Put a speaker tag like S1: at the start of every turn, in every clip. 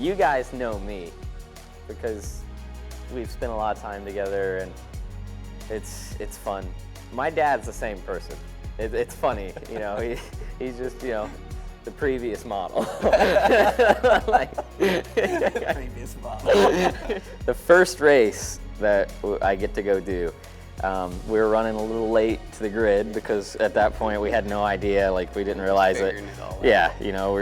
S1: you guys know me because we've spent a lot of time together, and it's fun. My dad's the same person. It's funny, you know. He's just, you know, the previous model. Like,
S2: Previous model.
S1: the first race that I get to go do, we were running a little late to the grid because at that point we had no idea, like we didn't realize it. Yeah, you know,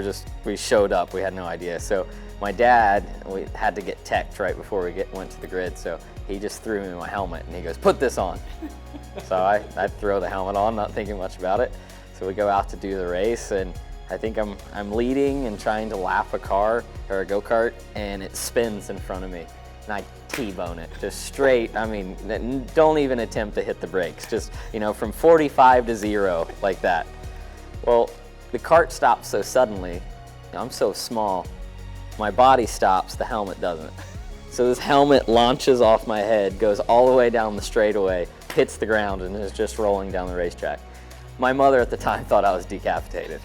S1: we showed up, we had no idea. So my dad, we had to get teched right before we went to the grid, so he just threw me my helmet and he goes, "Put this on." So I throw the helmet on, not thinking much about it. So we go out to do the race, and I think I'm leading and trying to lap a car or a go-kart, and it spins in front of me, and I T-bone it just straight. I mean, don't even attempt to hit the brakes. Just, you know, from 45 to 0 like that. Well, the cart stops so suddenly. I'm so small. My body stops, the helmet doesn't. So this helmet launches off my head, goes all the way down the straightaway, hits the ground, and is just rolling down the racetrack. My mother at the time thought I was decapitated.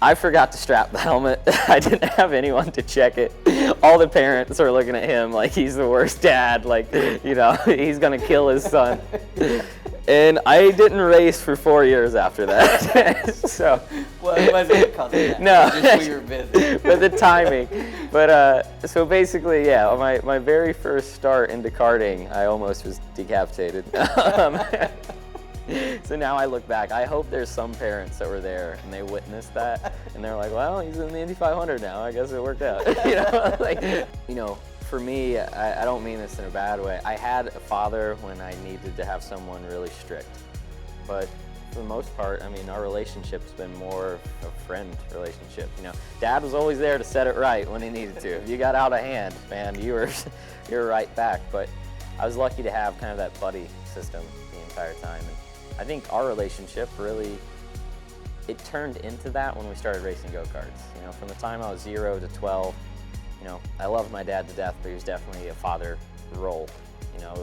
S1: I forgot to strap the helmet. I didn't have anyone to check it. All the parents are looking at him like he's the worst dad, like, you know, he's gonna kill his son. And I didn't race for 4 years after that. So,
S2: well, it wasn't because of that.
S1: No,
S2: Just we were busy.
S1: but the timing. But so basically, yeah, my very first start into karting, I almost was decapitated. So now I look back, I hope there's some parents that were there and they witnessed that and they're like, well, he's in the Indy 500 now, I guess it worked out. You know, like, you know, for me, I don't mean this in a bad way. I had a father when I needed to have someone really strict, but for the most part, I mean, our relationship's been more of a friend relationship. You know, Dad was always there to set it right when he needed to. If you got out of hand, man, you were right back. But I was lucky to have kind of that buddy system the entire time. And I think our relationship really, it turned into that when we started racing go-karts. You know, from the time I was 0 to 12, you know, I loved my dad to death, but he was definitely a father role. You know,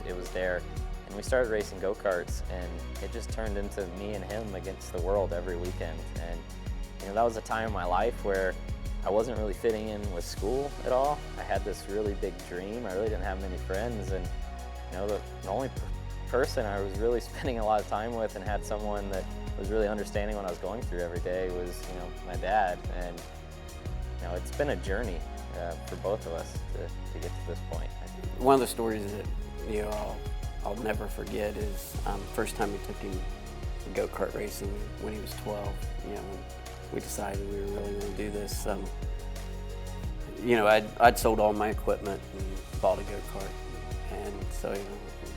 S1: it was there. And we started racing go-karts, and it just turned into me and him against the world every weekend. And, you know, that was a time in my life where I wasn't really fitting in with school at all. I had this really big dream. I really didn't have many friends, and, you know, the only person I was really spending a lot of time with and had someone that was really understanding what I was going through every day was, you know, my dad. And, you know, it's been a journey for both of us to get to this point.
S2: One of the stories that, you know, I'll never forget is first time we took him go-kart racing when he was 12. You know, when we decided we were really going to do this. You know, I'd sold all my equipment and bought a go-kart, and so, you know,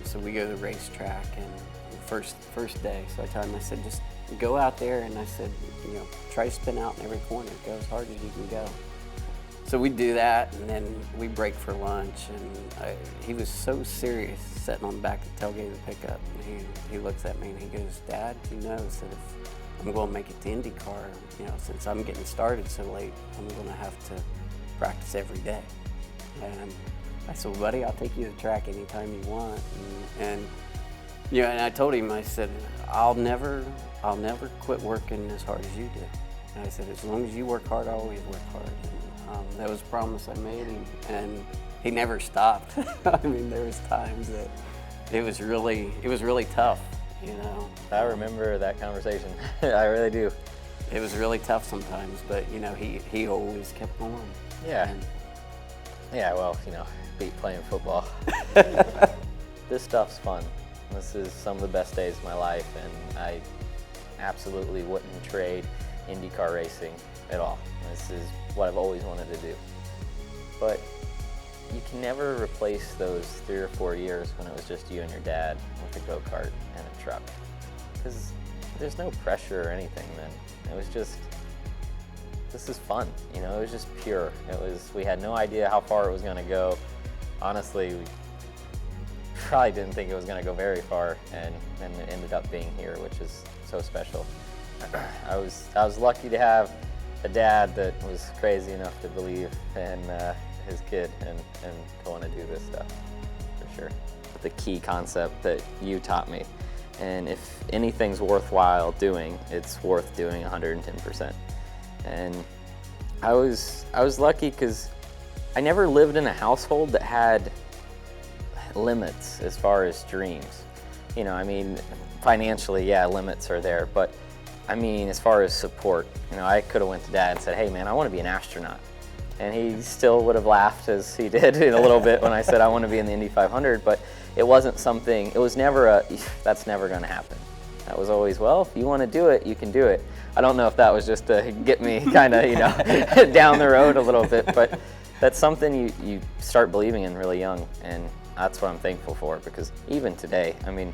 S2: so we go to the racetrack, and first day, so I told him, I said, just go out there, and I said, you know, try to spin out in every corner, go as hard as you can go. So we do that, and then we break for lunch, and he was so serious sitting on the back of the tailgate of the pickup, and he looks at me and he goes, "Dad, you know, that if I'm going to make it to IndyCar, you know, since I'm getting started so late, I'm going to have to practice every day." And I said, "Well, buddy, I'll take you to the track anytime you want." And you know, and I told him, I said, I'll never quit working as hard as you do. And I said, as long as you work hard, I'll always work hard. And that was a promise I made him, and he never stopped. I mean, there was times that it was really tough, you know.
S1: I remember that conversation. I really do.
S2: It was really tough sometimes, but you know, he always kept on.
S1: Yeah. Yeah, well, you know, beat playing football. This stuff's fun. This is some of the best days of my life, and I absolutely wouldn't trade IndyCar racing at all. This is what I've always wanted to do. But you can never replace those 3 or 4 years when it was just you and your dad with a go-kart and a truck. Because there's no pressure or anything then. It was just, this is fun, you know, it was just pure. We had no idea how far it was going to go. Honestly, we probably didn't think it was going to go very far, and it ended up being here, which is so special. I was lucky to have a dad that was crazy enough to believe in his kid and to want to do this stuff, for sure. The key concept that you taught me, and if anything's worthwhile doing, it's worth doing 110%. And I was lucky because I never lived in a household that had limits as far as dreams. You know, I mean, financially, yeah, limits are there, but I mean, as far as support, you know, I could have went to Dad and said, hey man, I want to be an astronaut. And he still would have laughed as he did in a little bit when I said I want to be in the Indy 500, but it wasn't something, it was never a, that's never going to happen. That was always, well, if you want to do it, you can do it. I don't know if that was just to get me kind of, you know, down the road a little bit, but that's something you start believing in really young, and that's what I'm thankful for, because even today, I mean,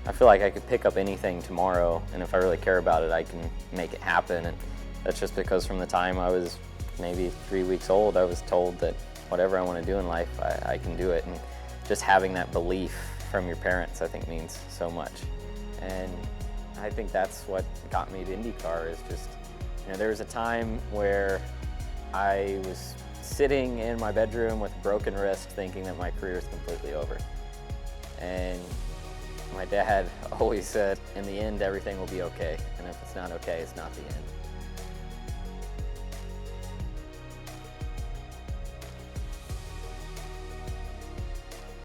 S1: I feel like I could pick up anything tomorrow, and if I really care about it, I can make it happen. And that's just because from the time I was maybe 3 weeks old, I was told that whatever I want to do in life, I can do it. And just having that belief from your parents, I think, means so much. And I think that's what got me to IndyCar, is just, you know, there was a time where I was sitting in my bedroom with a broken wrist thinking that my career is completely over. And my dad always said, in the end, everything will be okay. And if it's not okay, it's not the end.